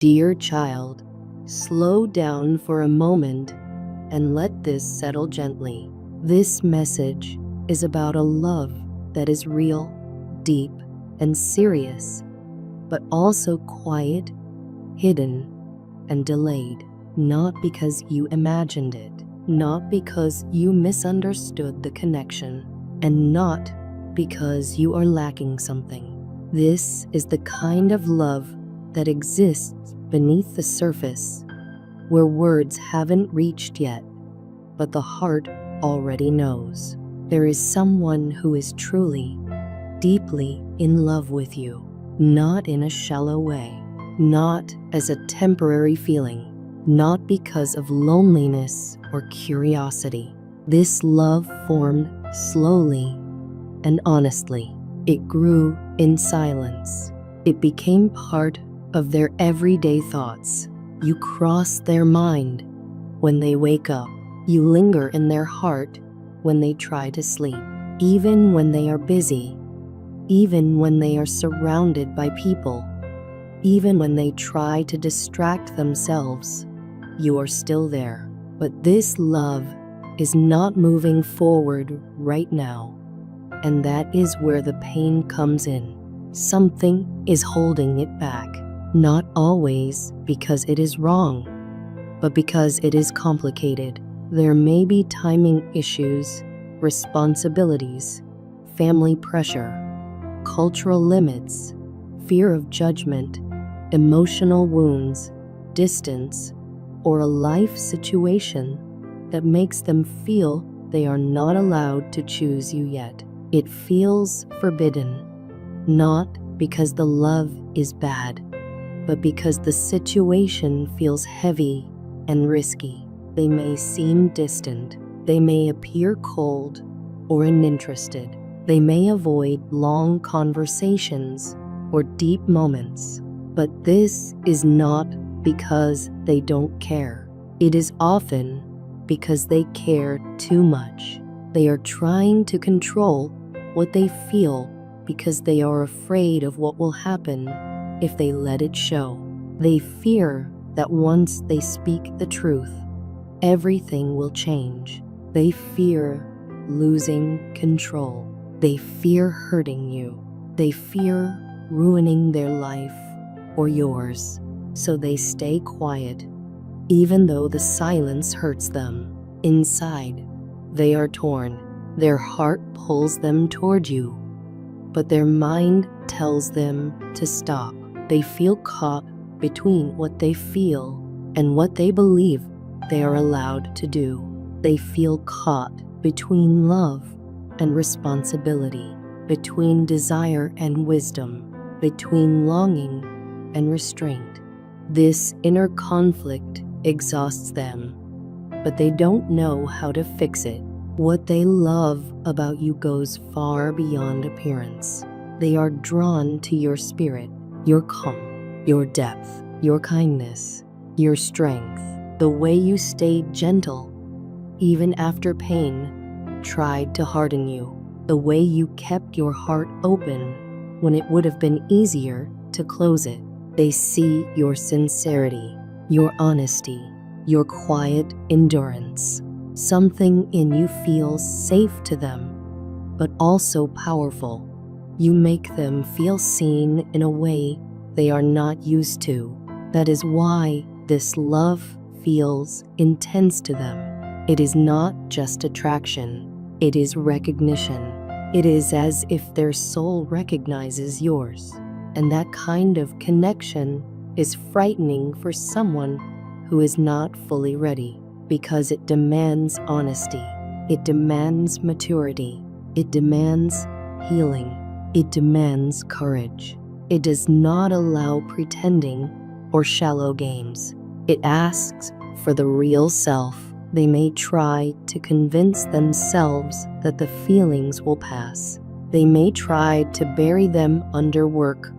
Dear child, slow down for a moment and let this settle gently. This message is about a love that is real, deep, and serious, but also quiet, hidden, and delayed. Not because you imagined it, not because you misunderstood the connection, and not because you are lacking something. This is the kind of love that exists beneath the surface, where words haven't reached yet, but the heart already knows. There is someone who is truly, deeply in love with you, not in a shallow way, not as a temporary feeling, not because of loneliness or curiosity. This love formed slowly and honestly. It grew in silence. It became part of their everyday thoughts. You cross their mind when they wake up. You linger in their heart when they try to sleep. Even when they are busy, even when they are surrounded by people, even when they try to distract themselves, you are still there. But this love is not moving forward right now. And that is where the pain comes in. Something is holding it back. Not always because it is wrong, but because it is complicated. There may be timing issues, responsibilities, family pressure, cultural limits, fear of judgment, emotional wounds, distance, or a life situation that makes them feel they are not allowed to choose you yet. It feels forbidden, not because the love is bad, but because the situation feels heavy and risky. They may seem distant. They may appear cold or uninterested. They may avoid long conversations or deep moments. But this is not because they don't care. It is often because they care too much. They are trying to control what they feel because they are afraid of what will happen if they let it show. They fear that once they speak the truth, everything will change. They fear losing control. They fear hurting you. They fear ruining their life or yours. So they stay quiet, even though the silence hurts them. Inside, they are torn. Their heart pulls them toward you, but their mind tells them to stop. They feel caught between what they feel and what they believe they are allowed to do. They feel caught between love and responsibility, between desire and wisdom, between longing and restraint. This inner conflict exhausts them, but they don't know how to fix it. What they love about you goes far beyond appearance. They are drawn to your spirit, your calm, your depth, your kindness, your strength, the way you stayed gentle, even after pain tried to harden you, the way you kept your heart open when it would have been easier to close it. They see your sincerity, your honesty, your quiet endurance. Something in you feels safe to them, but also powerful. You make them feel seen in a way they are not used to. That is why this love feels intense to them. It is not just attraction, it is recognition. It is as if their soul recognizes yours. And that kind of connection is frightening for someone who is not fully ready, because it demands honesty, it demands maturity, it demands healing, it demands courage. It does not allow pretending or shallow games. It asks for the real self. They may try to convince themselves that the feelings will pass. They may try to bury them under work,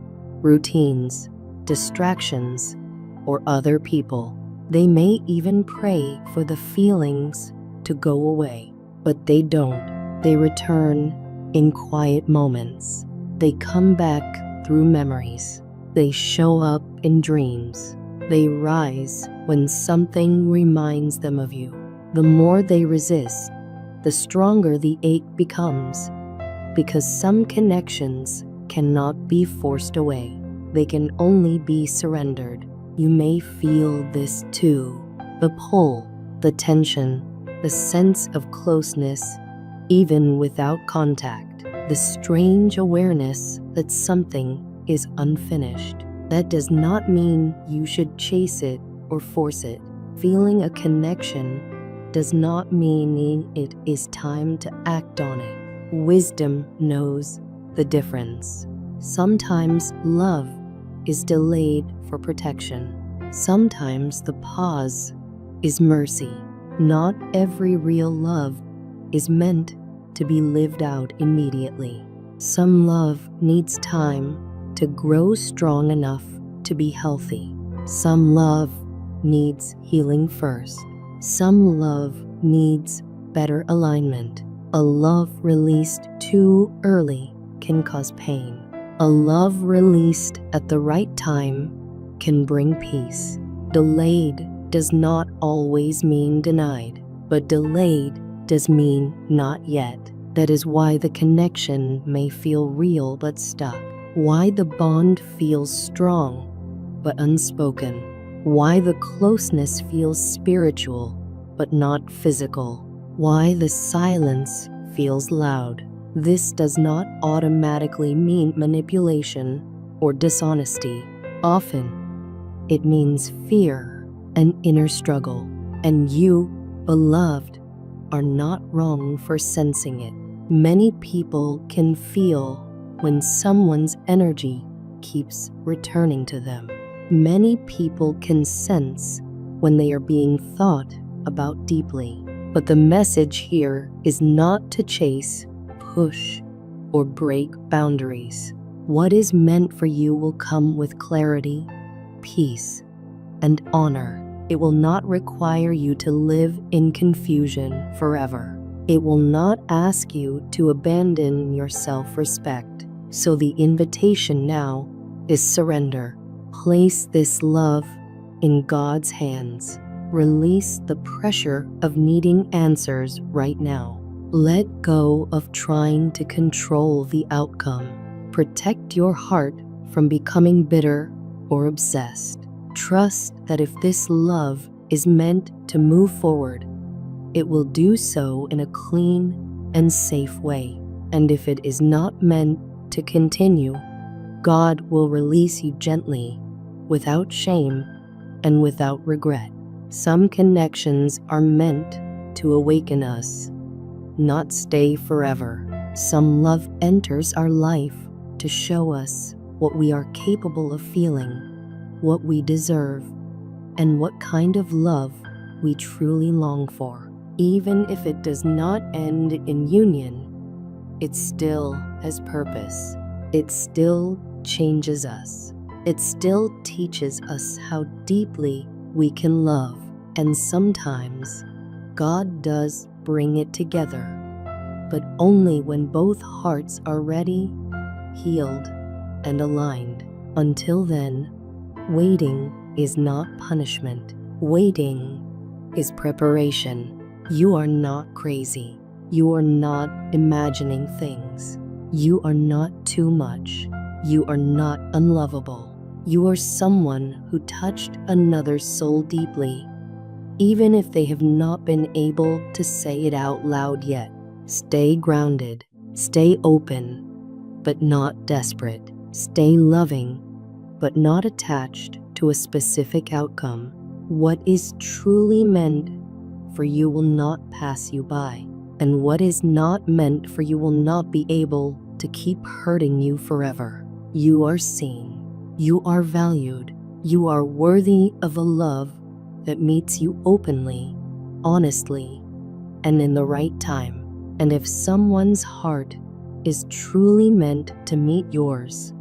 routines, distractions, or other people. They may even pray for the feelings to go away, but they don't. They return in quiet moments. They come back through memories. They show up in dreams, They rise when something reminds them of you. The more they resist, the stronger the ache becomes, because some connections cannot be forced away. They can only be surrendered. You may feel this too. The pull, the tension, the sense of closeness, even without contact. The strange awareness that something is unfinished. That does not mean you should chase it or force it. Feeling a connection does not mean it is time to act on it. Wisdom knows the difference. Sometimes love is delayed for protection. Sometimes the pause is mercy. Not every real love is meant to be lived out immediately. Some love needs time to grow strong enough to be healthy. Some love needs healing first. Some love needs better alignment. A love released too early can cause pain. A love released at the right time can bring peace. Delayed does not always mean denied, but delayed does mean not yet. That is why the connection may feel real but stuck. Why the bond feels strong but unspoken. Why the closeness feels spiritual but not physical. Why the silence feels loud. This does not automatically mean manipulation or dishonesty. Often, it means fear and inner struggle. And you, beloved, are not wrong for sensing it. Many people can feel when someone's energy keeps returning to them. Many people can sense when they are being thought about deeply. But the message here is not to chase, push, or break boundaries. What is meant for you will come with clarity, peace, and honor. It will not require you to live in confusion forever. It will not ask you to abandon your self-respect. So the invitation now is surrender. Place this love in God's hands. Release the pressure of needing answers right now. Let go of trying to control the outcome. Protect your heart from becoming bitter or obsessed. Trust that if this love is meant to move forward, it will do so in a clean and safe way. And if it is not meant to continue, God will release you gently, without shame and without regret. Some connections are meant to awaken us, not stay forever. Some love enters our life to show us what we are capable of feeling, what we deserve, and what kind of love we truly long for. Even if it does not end in union, it still has purpose. It still changes us. It still teaches us how deeply we can love. And sometimes God does bring it together, but only when both hearts are ready, healed, and aligned. Until then, waiting is not punishment. Waiting is preparation. You are not crazy. You are not imagining things. You are not too much. You are not unlovable. You are someone who touched another's soul deeply, even if they have not been able to say it out loud yet. Stay grounded. Stay open, but not desperate. Stay loving, but not attached to a specific outcome. What is truly meant for you will not pass you by, and what is not meant for you will not be able to keep hurting you forever. You are seen. You are valued. You are worthy of a love that meets you openly, honestly, and in the right time. And if someone's heart is truly meant to meet yours,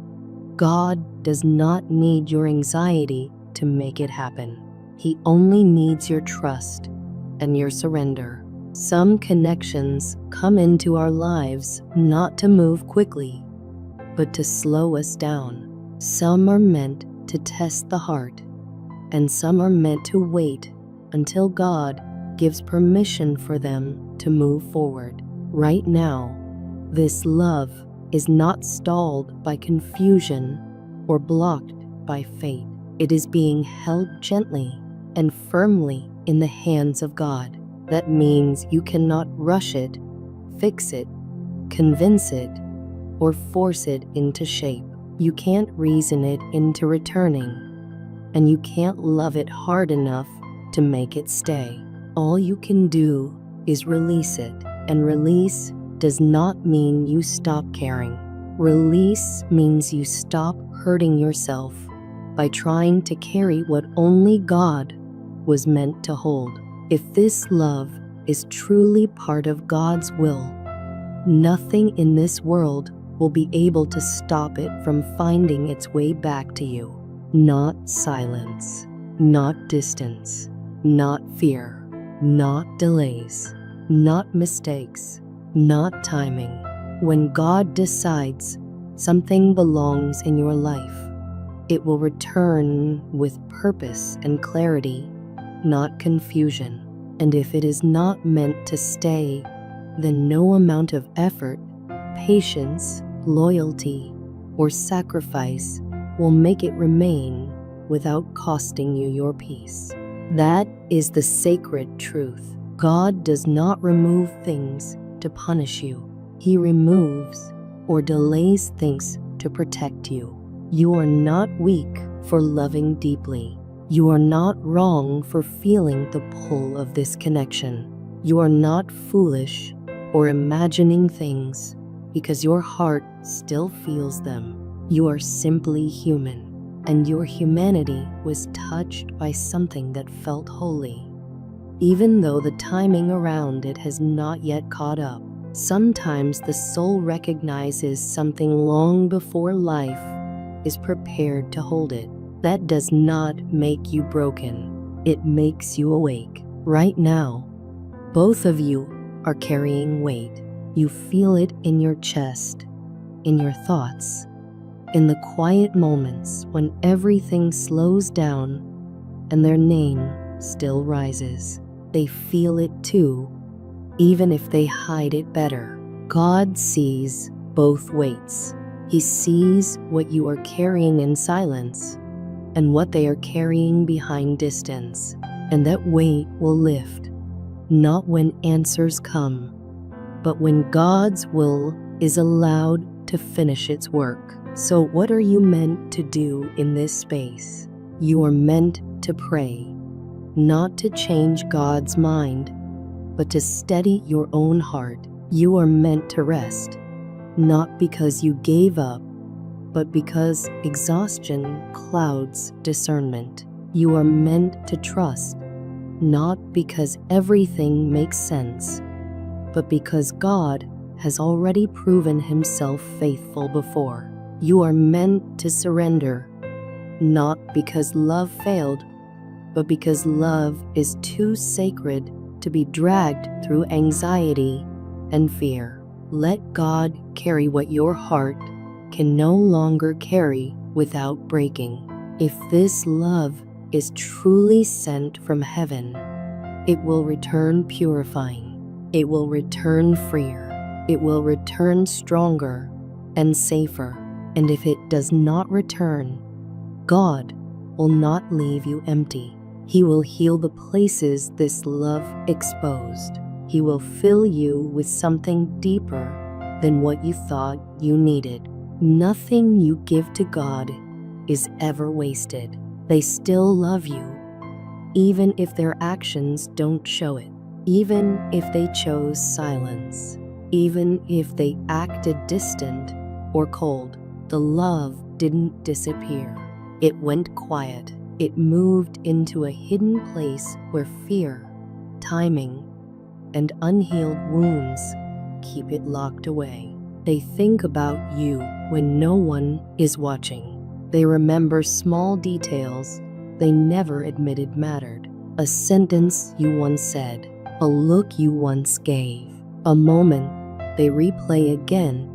God does not need your anxiety to make it happen. He only needs your trust and your surrender. Some connections come into our lives not to move quickly, but to slow us down. Some are meant to test the heart, and some are meant to wait until God gives permission for them to move forward. Right now, this love is not stalled by confusion or blocked by fate. It is being held gently and firmly in the hands of God. That means you cannot rush it, fix it, convince it, or force it into shape. You can't reason it into returning, and you can't love it hard enough to make it stay. All you can do is release it, and release does not mean you stop caring. Release means you stop hurting yourself by trying to carry what only God was meant to hold. If this love is truly part of God's will, nothing in this world will be able to stop it from finding its way back to you. Not silence, not distance, not fear, not delays, not mistakes, not timing. When God decides something belongs in your life, it will return with purpose and clarity, not confusion. And if it is not meant to stay, then no amount of effort, patience, loyalty, or sacrifice will make it remain without costing you your peace. That is the sacred truth. God does not remove things to punish you. He removes or delays things to protect you. You are not weak for loving deeply. You are not wrong for feeling the pull of this connection. You are not foolish or imagining things because your heart still feels them. You are simply human, and your humanity was touched by something that felt holy, even though the timing around it has not yet caught up. Sometimes the soul recognizes something long before life is prepared to hold it. That does not make you broken. It makes you awake. Right now, both of you are carrying weight. You feel it in your chest, in your thoughts, in the quiet moments when everything slows down and their name still rises. They feel it too, even if they hide it better. God sees both weights. He sees what you are carrying in silence and what they are carrying behind distance. And that weight will lift, not when answers come, but when God's will is allowed to finish its work. So what are you meant to do in this space? You are meant to pray, not to change God's mind, but to steady your own heart. You are meant to rest, not because you gave up, but because exhaustion clouds discernment. You are meant to trust, not because everything makes sense, but because God has already proven himself faithful before. You are meant to surrender, not because love failed, but because love is too sacred to be dragged through anxiety and fear. Let God carry what your heart can no longer carry without breaking. If this love is truly sent from heaven, it will return purifying. It will return freer. It will return stronger and safer. And if it does not return, God will not leave you empty. He will heal the places this love exposed. He will fill you with something deeper than what you thought you needed. Nothing you give to God is ever wasted. They still love you, even if their actions don't show it, even if they chose silence, even if they acted distant or cold. The love didn't disappear. It went quiet. It moved into a hidden place where fear, timing, and unhealed wounds keep it locked away. They think about you when no one is watching. They remember small details they never admitted mattered. A sentence you once said, a look you once gave, a moment they replay again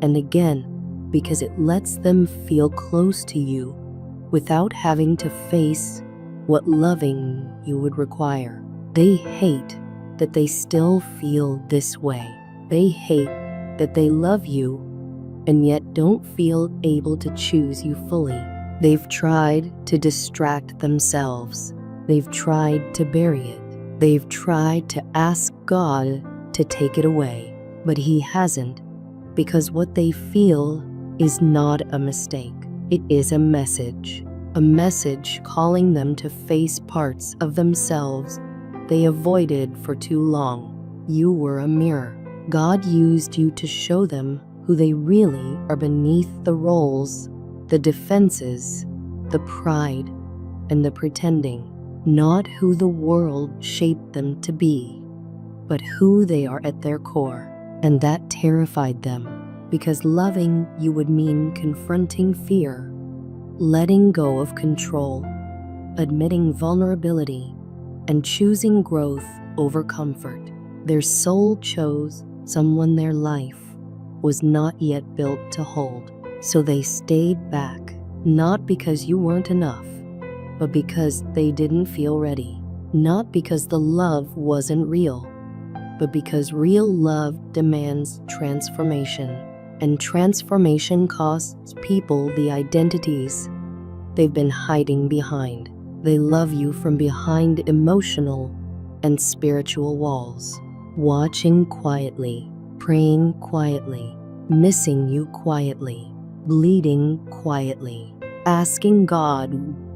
and again because it lets them feel close to you without having to face what loving you would require. They hate that they still feel this way. They hate that they love you and yet don't feel able to choose you fully. They've tried to distract themselves. They've tried to bury it. They've tried to ask God to take it away, but He hasn't, because what they feel is not a mistake. It is a message calling them to face parts of themselves they avoided for too long. You were a mirror. God used you to show them who they really are beneath the roles, the defenses, the pride, and the pretending. Not who the world shaped them to be, but who they are at their core. And that terrified them, because loving you would mean confronting fear, letting go of control, admitting vulnerability, and choosing growth over comfort. Their soul chose someone their life was not yet built to hold. So they stayed back, not because you weren't enough, but because they didn't feel ready. Not because the love wasn't real, but because real love demands transformation. And transformation costs people the identities they've been hiding behind. They love you from behind emotional and spiritual walls, watching quietly, praying quietly, missing you quietly, bleeding quietly, asking God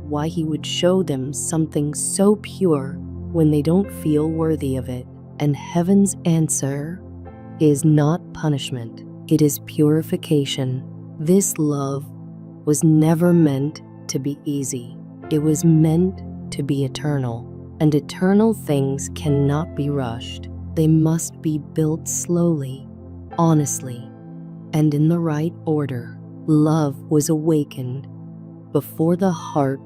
why He would show them something so pure when they don't feel worthy of it. And heaven's answer is not punishment, it is purification. This love was never meant to be easy. It was meant to be eternal. And eternal things cannot be rushed. They must be built slowly, honestly, and in the right order. Love was awakened before the heart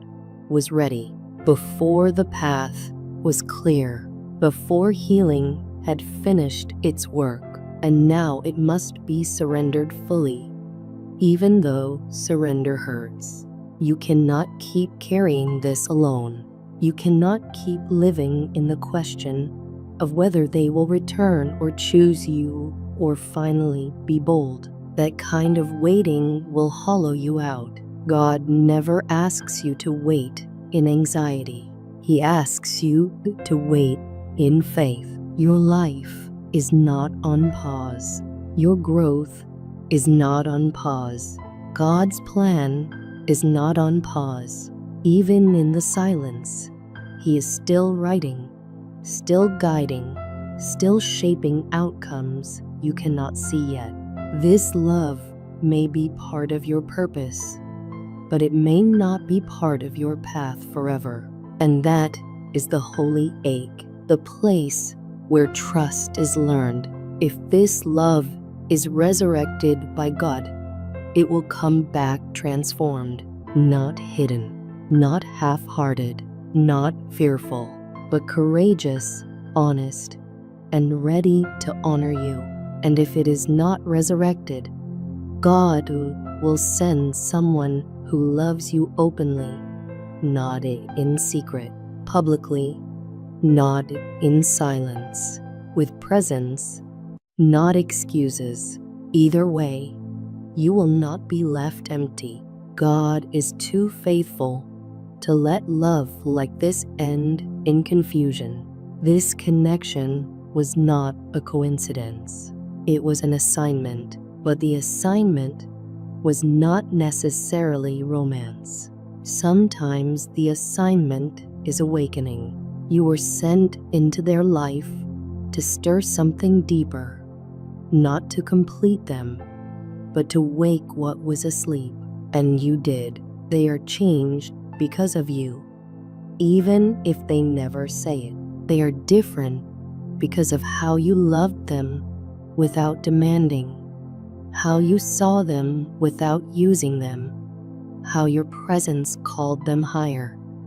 was ready, before the path was clear, before healing had finished its work. And now it must be surrendered fully, even though surrender hurts. You cannot keep carrying this alone. You cannot keep living in the question of whether they will return or choose you or finally be bold. That kind of waiting will hollow you out. God never asks you to wait in anxiety. He asks you to wait in faith. Your life is not on pause. Your growth is not on pause. God's plan is not on pause. Even in the silence, He is still writing, still guiding, still shaping outcomes you cannot see yet. This love may be part of your purpose, but it may not be part of your path forever. And that is the holy ache, the place where trust is learned. If this love is resurrected by God, it will come back transformed, not hidden, not half-hearted, not fearful, but courageous, honest, and ready to honor you. And if it is not resurrected, God will send someone who loves you openly, not in secret, publicly, not in silence, with presence, not excuses. Either way, you will not be left empty. God is too faithful to let love like this end in confusion. This connection was not a coincidence. It was an assignment, but the assignment was not necessarily romance. Sometimes the assignment is awakening. You were sent into their life to stir something deeper, not to complete them, but to wake what was asleep. And you did. They are changed because of you, even if they never say it. They are different because of how you loved them without demanding, how you saw them without using them, how your presence called them higher.